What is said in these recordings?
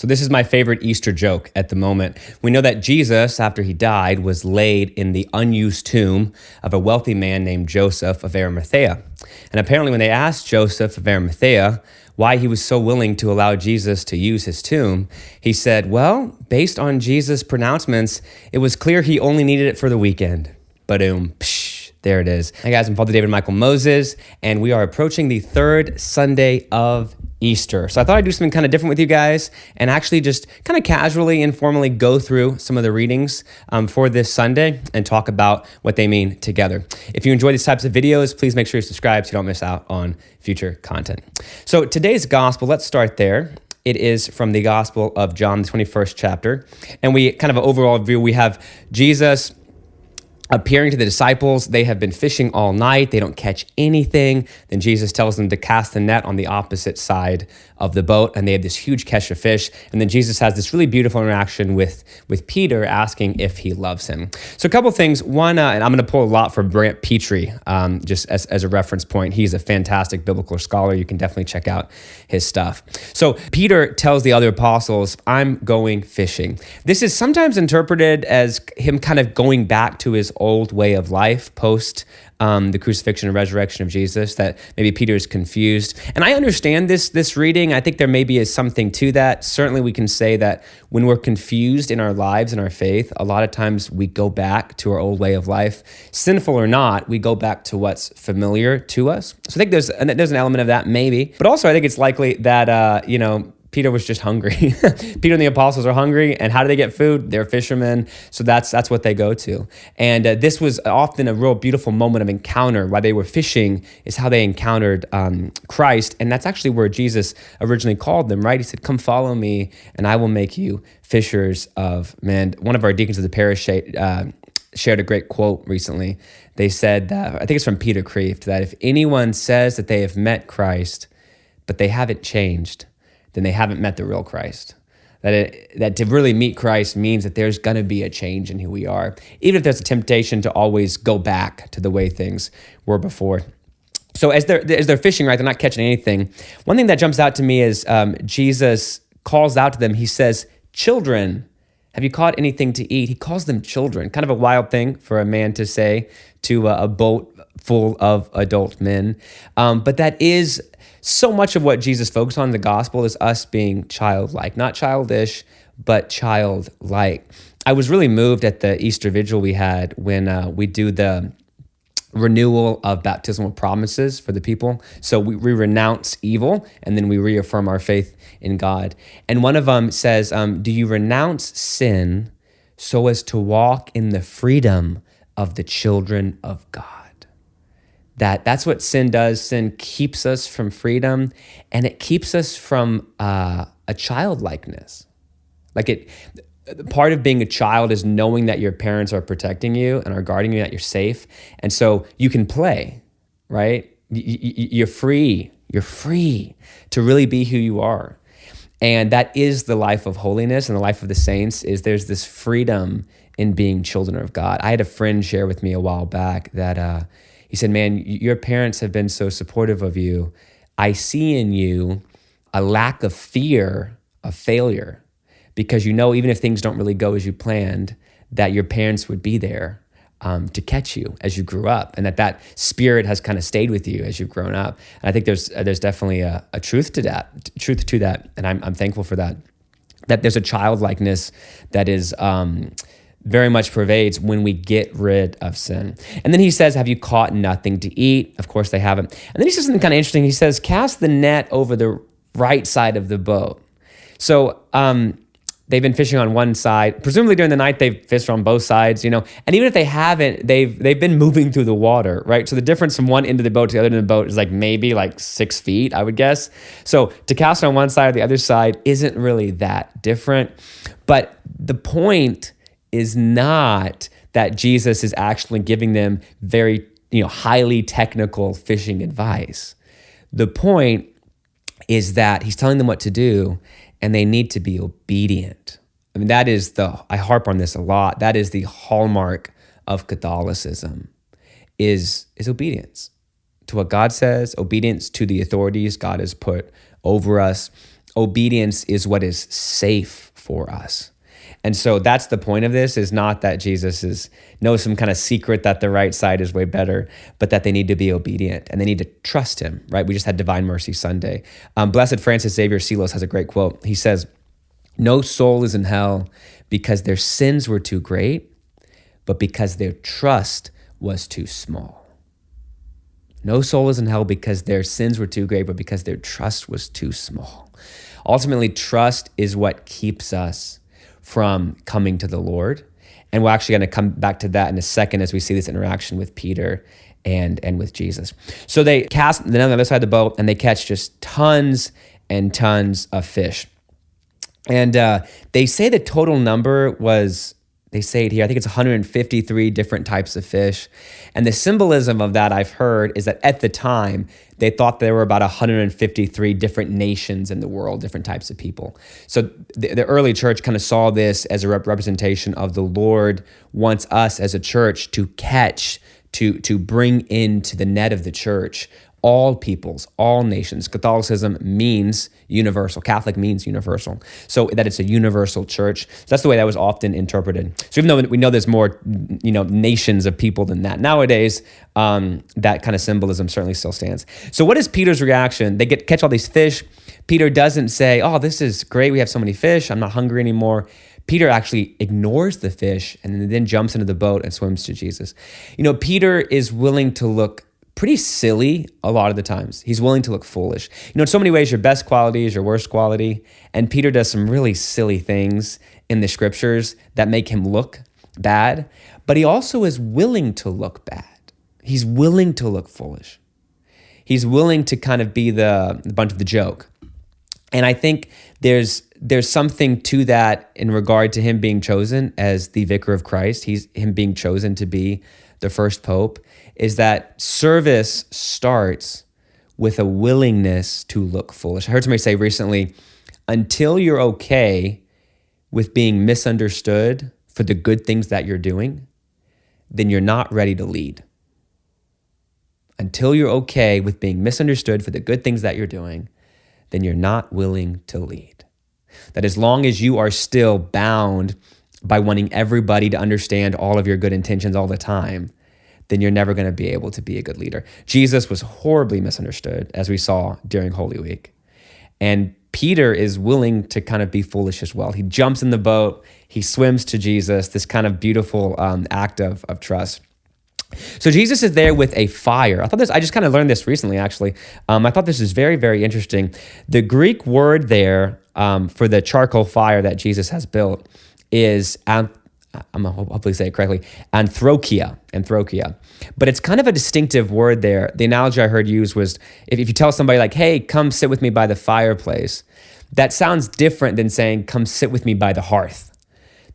So this is my favorite Easter joke at the moment. We know that Jesus, after he died, was laid in the unused tomb of a wealthy man named Joseph of Arimathea. And apparently when they asked Joseph of Arimathea why he was so willing to allow Jesus to use his tomb, he said, well, based on Jesus' pronouncements, it was clear he only needed it for the weekend. Ba-doom, psh, there it is. Hey guys, I'm Father David Michael Moses, and we are approaching the third Sunday of Easter. So I thought I'd do something kind of different with you guys and actually just kind of casually, informally go through some of the readings for this Sunday and talk about what they mean together. If you enjoy these types of videos, please make sure you subscribe so you don't miss out on future content. So today's gospel, let's start there. It is from the Gospel of John, the 21st chapter. And we kind of an overall view, we have Jesus appearing to the disciples. They have been fishing all night. They don't catch anything. Then Jesus tells them to cast the net on the opposite side of the boat, and they have this huge catch of fish. And then Jesus has this really beautiful interaction with Peter, asking if he loves him. So a couple things. One, and I'm going to pull a lot from Brant Petrie, just as a reference point. He's a fantastic biblical scholar. You can definitely check out his stuff. So Peter tells the other apostles, I'm going fishing. This is sometimes interpreted as him kind of going back to his old way of life post the crucifixion and resurrection of Jesus, that maybe Peter is confused. And I understand this reading. I think there maybe is something to that. Certainly we can say that when we're confused in our lives and our faith, a lot of times we go back to our old way of life. Sinful or not, we go back to what's familiar to us. So I think there's an element of that maybe. But also I think it's likely that, Peter was just hungry. Peter and the apostles are hungry, and how do they get food? They're fishermen, so that's what they go to. And this was often a real beautiful moment of encounter. While they were fishing is how they encountered Christ, and that's actually where Jesus originally called them, right? He said, come follow me, and I will make you fishers of men. One of our deacons of the parish shared a great quote recently. They said, I think it's from Peter Kreeft, that if anyone says that they have met Christ, but they haven't changed, then they haven't met the real Christ. That to really meet Christ means that there's going to be a change in who we are, even if there's a temptation to always go back to the way things were before. So as they're fishing, right, they're not catching anything. One thing that jumps out to me is Jesus calls out to them. He says, children, have you caught anything to eat? He calls them children. Kind of a wild thing for a man to say to a boat full of adult men. But that is so much of what Jesus focused on in the gospel is us being childlike, not childish, but childlike. I was really moved at the Easter vigil we had when we do the renewal of baptismal promises for the people. So we renounce evil, and then we reaffirm our faith in God. And one of them says, do you renounce sin so as to walk in the freedom of the children of God? That's what sin does. Sin keeps us from freedom, and it keeps us from a childlikeness. Part of being a child is knowing that your parents are protecting you and are guarding you, that you're safe, and so you can play, right? You're free. You're free to really be who you are, and that is the life of holiness and the life of the saints. Is there's this freedom in being children of God. I had a friend share with me a while back that. He said, man, your parents have been so supportive of you. I see in you a lack of fear of failure because you know even if things don't really go as you planned, that your parents would be there to catch you as you grew up, and that spirit has kind of stayed with you as you've grown up. And I think there's definitely a truth to that, and I'm thankful for that. That there's a childlikeness that is very much pervades when we get rid of sin. And then he says, have you caught nothing to eat? Of course they haven't. And then he says something kind of interesting. He says, cast the net over the right side of the boat. So they've been fishing on one side. Presumably during the night, they've fished on both sides, And even if they haven't, they've been moving through the water, right? So the difference from one end of the boat to the other end of the boat is maybe 6 feet, I would guess. So to cast on one side or the other side isn't really that different. But the point is not that Jesus is actually giving them very, highly technical fishing advice. The point is that he's telling them what to do, and they need to be obedient. I mean, I harp on this a lot. That is the hallmark of Catholicism, is obedience to what God says, obedience to the authorities God has put over us. obedience is what is safe for us. And so that's the point of this, is not that Jesus knows some kind of secret that the right side is way better, but that they need to be obedient and they need to trust him, right? We just had Divine Mercy Sunday. Blessed Francis Xavier Sealos has a great quote. He says, "No soul is in hell because their sins were too great, but because their trust was too small." No soul is in hell because their sins were too great, but because their trust was too small. Ultimately, trust is what keeps us from coming to the Lord. And we're actually going to come back to that in a second as we see this interaction with Peter and with Jesus. So they cast the net on the other side of the boat, and they catch just tons and tons of fish. And they say the total number was, they say it here, I think it's 153 different types of fish. And the symbolism of that, I've heard, is that at the time, they thought there were about 153 different nations in the world, different types of people. So the early church kind of saw this as a representation of the Lord wants us as a church to catch, to bring into the net of the church all peoples, all nations. Catholicism means universal. Catholic means universal. So that it's a universal church. So that's the way that was often interpreted. So even though we know there's more, nations of people than that nowadays, that kind of symbolism certainly still stands. So what is Peter's reaction? They catch all these fish. Peter doesn't say, "Oh, this is great. We have so many fish. I'm not hungry anymore." Peter actually ignores the fish and then jumps into the boat and swims to Jesus. Peter is willing to look pretty silly a lot of the times. He's willing to look foolish. In so many ways, your best quality is your worst quality. And Peter does some really silly things in the scriptures that make him look bad. But he also is willing to look bad. He's willing to look foolish. He's willing to kind of be the butt of the joke. And I think there's something to that in regard to him being chosen as the vicar of Christ. Him being chosen to be the first pope, is that service starts with a willingness to look foolish. I heard somebody say recently, until you're okay with being misunderstood for the good things that you're doing, then you're not ready to lead. Until you're okay with being misunderstood for the good things that you're doing, then you're not willing to lead. That as long as you are still bound by wanting everybody to understand all of your good intentions all the time, then you're never going to be able to be a good leader. Jesus was horribly misunderstood, as we saw during Holy Week. And Peter is willing to kind of be foolish as well. He jumps in the boat, he swims to Jesus, this kind of beautiful act of trust. So Jesus is there with a fire. I just kind of learned this recently, actually. I thought this is very, very interesting. The Greek word there for the charcoal fire that Jesus has built is, I'm going to hopefully say it correctly, anthrokia. But it's kind of a distinctive word there. The analogy I heard used was, if you tell somebody like, "Hey, come sit with me by the fireplace," that sounds different than saying, "Come sit with me by the hearth."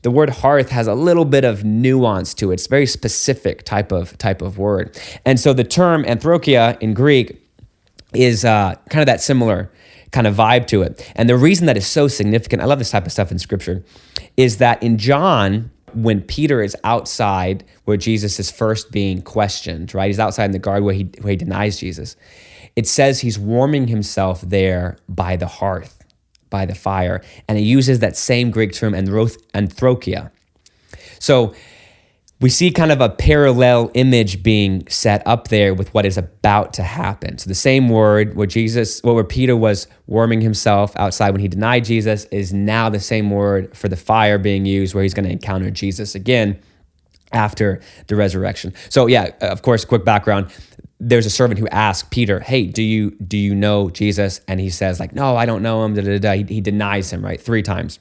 The word hearth has a little bit of nuance to it. It's a very specific type of word. And so the term anthrokia in Greek is kind of that similar kind of vibe to it. And the reason that is so significant, I love this type of stuff in scripture, is that in John, when Peter is outside where Jesus is first being questioned, right? He's outside in the garden where he denies Jesus. It says he's warming himself there by the hearth, by the fire. And he uses that same Greek term, anthrokia. So we see kind of a parallel image being set up there with what is about to happen. So the same word where Peter was warming himself outside when he denied Jesus is now the same word for the fire being used where he's going to encounter Jesus again after the resurrection. So yeah, of course, quick background. There's a servant who asked Peter, "Hey, do you know Jesus?" And he says like, "No, I don't know him." He denies him, right? 3 times.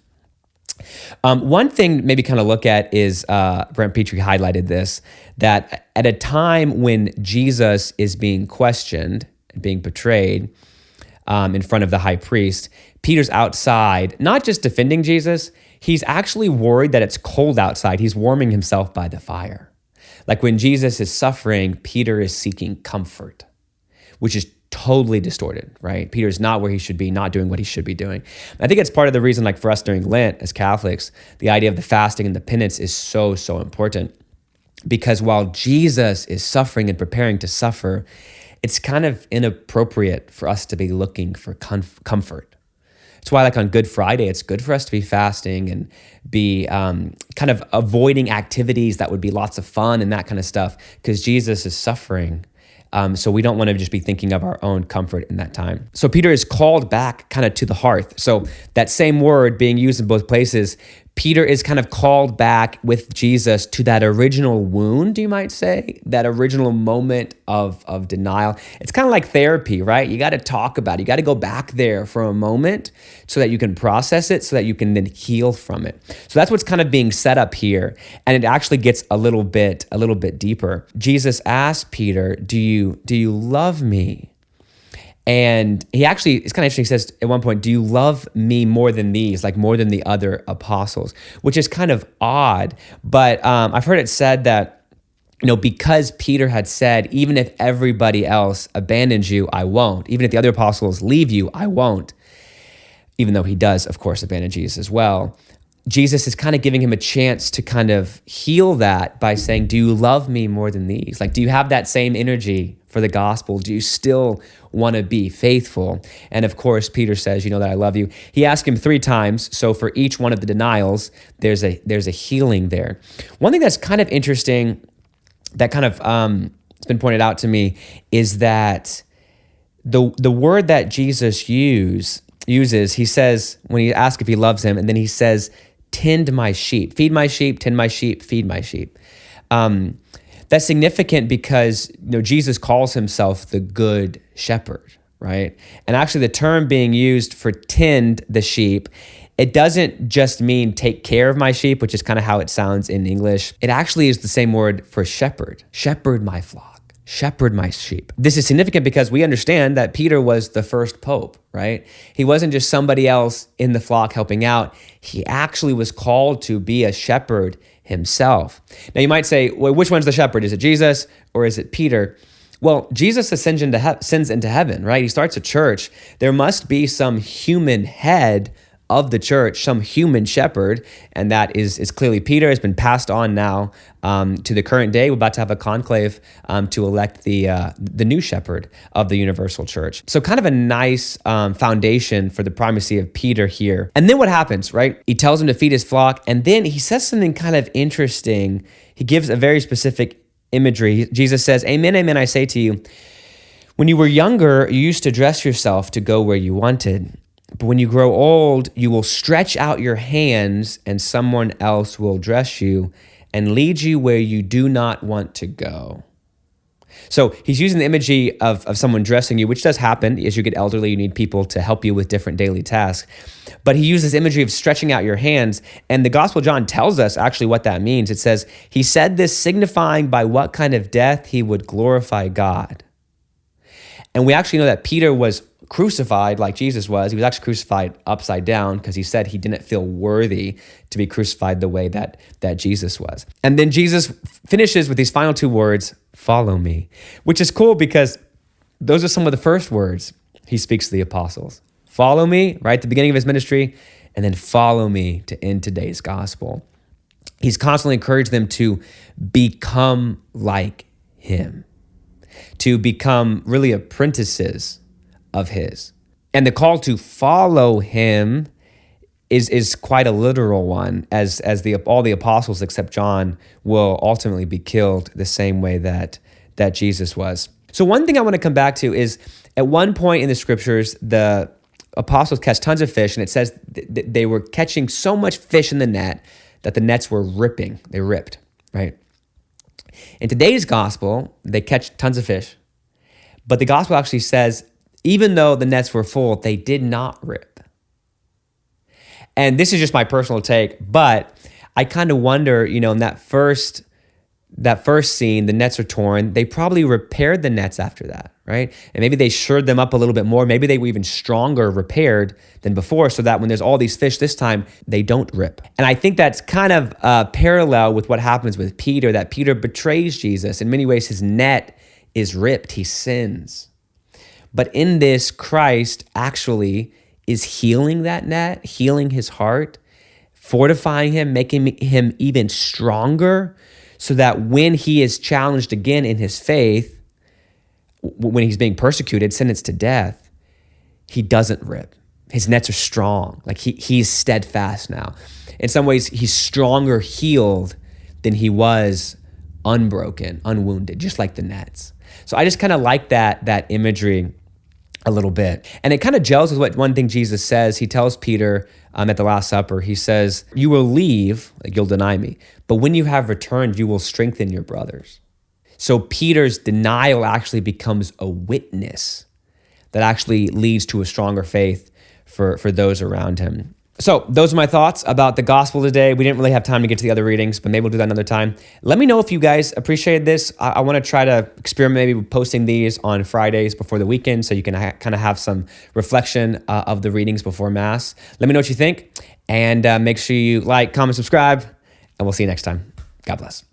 One thing maybe kind of look at is, Brent Petrie highlighted this, that at a time when Jesus is being questioned and being betrayed in front of the high priest, Peter's outside, not just defending Jesus, he's actually worried that it's cold outside. He's warming himself by the fire. Like when Jesus is suffering, Peter is seeking comfort, which is totally distorted, right? Peter's not where he should be, not doing what he should be doing. I think it's part of the reason, like for us during Lent as Catholics, the idea of the fasting and the penance is so, so important. Because while Jesus is suffering and preparing to suffer, it's kind of inappropriate for us to be looking for comfort. That's why, like on Good Friday, it's good for us to be fasting and be kind of avoiding activities that would be lots of fun and that kind of stuff, because Jesus is suffering. So we don't want to just be thinking of our own comfort in that time. So Peter is called back kind of to the hearth. So that same word being used in both places, Peter is kind of called back with Jesus to that original wound, you might say, that original moment of denial. It's kind of like therapy, right? You got to talk about it. You got to go back there for a moment so that you can process it, so that you can then heal from it. So that's what's kind of being set up here. And it actually gets a little bit deeper. Jesus asked Peter, do you love me? And he actually, it's kind of interesting, he says at one point, do you love me more than these, like more than the other apostles? Which is kind of odd, but I've heard it said that, because Peter had said, even if everybody else abandons you, I won't. Even if the other apostles leave you, I won't. Even though he does, of course, abandon Jesus as well. Jesus is kind of giving him a chance to kind of heal that by saying, do you love me more than these? Like, do you have that same energy for the gospel? Do you still want to be faithful? And of course, Peter says, you know that I love you. He asked him 3 times. So for each one of the denials, there's a healing there. One thing that's kind of interesting that kind of it's been pointed out to me is that the word that Jesus uses, he says, when he asks if he loves him, and then he says, tend my sheep, feed my sheep, tend my sheep, feed my sheep. That's significant because Jesus calls himself the good shepherd, right? And actually the term being used for tend the sheep, it doesn't just mean take care of my sheep, which is kind of how it sounds in English. It actually is the same word for shepherd. Shepherd my flock, shepherd my sheep. This is significant because we understand that Peter was the first pope, right? He wasn't just somebody else in the flock helping out. He actually was called to be a shepherd himself. Now you might say, well, which one's the shepherd? Is it Jesus or is it Peter? Well, Jesus ascends into heaven, right? He starts a church. There must be some human head of the church, some human shepherd, and that is clearly Peter. Has been passed on now to the current day. We're about to have a conclave to elect the new shepherd of the universal church. So kind of a nice foundation for the primacy of Peter here. And then what happens, right? He tells him to feed his flock, and then he says something kind of interesting. He gives a very specific imagery. Jesus says, amen, amen, I say to you, when you were younger, you used to dress yourself to go where you wanted. But when you grow old, you will stretch out your hands and someone else will dress you and lead you where you do not want to go. So he's using the imagery of someone dressing you, which does happen. As you get elderly, you need people to help you with different daily tasks. But he uses imagery of stretching out your hands. And the Gospel of John tells us actually what that means. It says, he said this signifying by what kind of death he would glorify God. And we actually know that Peter was crucified like Jesus was. He was actually crucified upside down because he said he didn't feel worthy to be crucified the way that Jesus was. And then Jesus finishes with these final 2 words, follow me, which is cool because those are some of the first words he speaks to the apostles. Follow me, right at the beginning of his ministry, and then follow me to end today's gospel. He's constantly encouraged them to become like him, to become really apprentices of his. And the call to follow him is quite a literal one, as all the apostles except John will ultimately be killed the same way that Jesus was. So one thing I want to come back to is at one point in the scriptures, the apostles catch tons of fish, and it says they were catching so much fish in the net that the nets were ripping. They ripped, right? In today's gospel, they catch tons of fish, but the gospel actually says even though the nets were full, they did not rip. And this is just my personal take, but I kind of wonder, in that first scene, the nets are torn. They probably repaired the nets after that, right? And maybe they shored them up a little bit more. Maybe they were even stronger repaired than before so that when there's all these fish this time, they don't rip. And I think that's kind of parallel with what happens with Peter, that Peter betrays Jesus. In many ways, his net is ripped. He sins. But in this, Christ actually is healing that net, healing his heart, fortifying him, making him even stronger so that when he is challenged again in his faith, when he's being persecuted, sentenced to death, he doesn't rip. his nets are strong. Like he's steadfast now. In some ways, he's stronger healed than he was unbroken, unwounded, just like the nets. So I just kind of like that imagery a little bit. And it kind of gels with what one thing Jesus says. He tells Peter at the Last Supper, he says, you will leave, like you'll deny me, but when you have returned, you will strengthen your brothers. So Peter's denial actually becomes a witness that actually leads to a stronger faith for those around him. So those are my thoughts about the gospel today. We didn't really have time to get to the other readings, but maybe we'll do that another time. Let me know if you guys appreciated this. I want to try to experiment maybe with posting these on Fridays before the weekend so you can kind of have some reflection of the readings before Mass. Let me know what you think, and make sure you like, comment, subscribe, and we'll see you next time. God bless.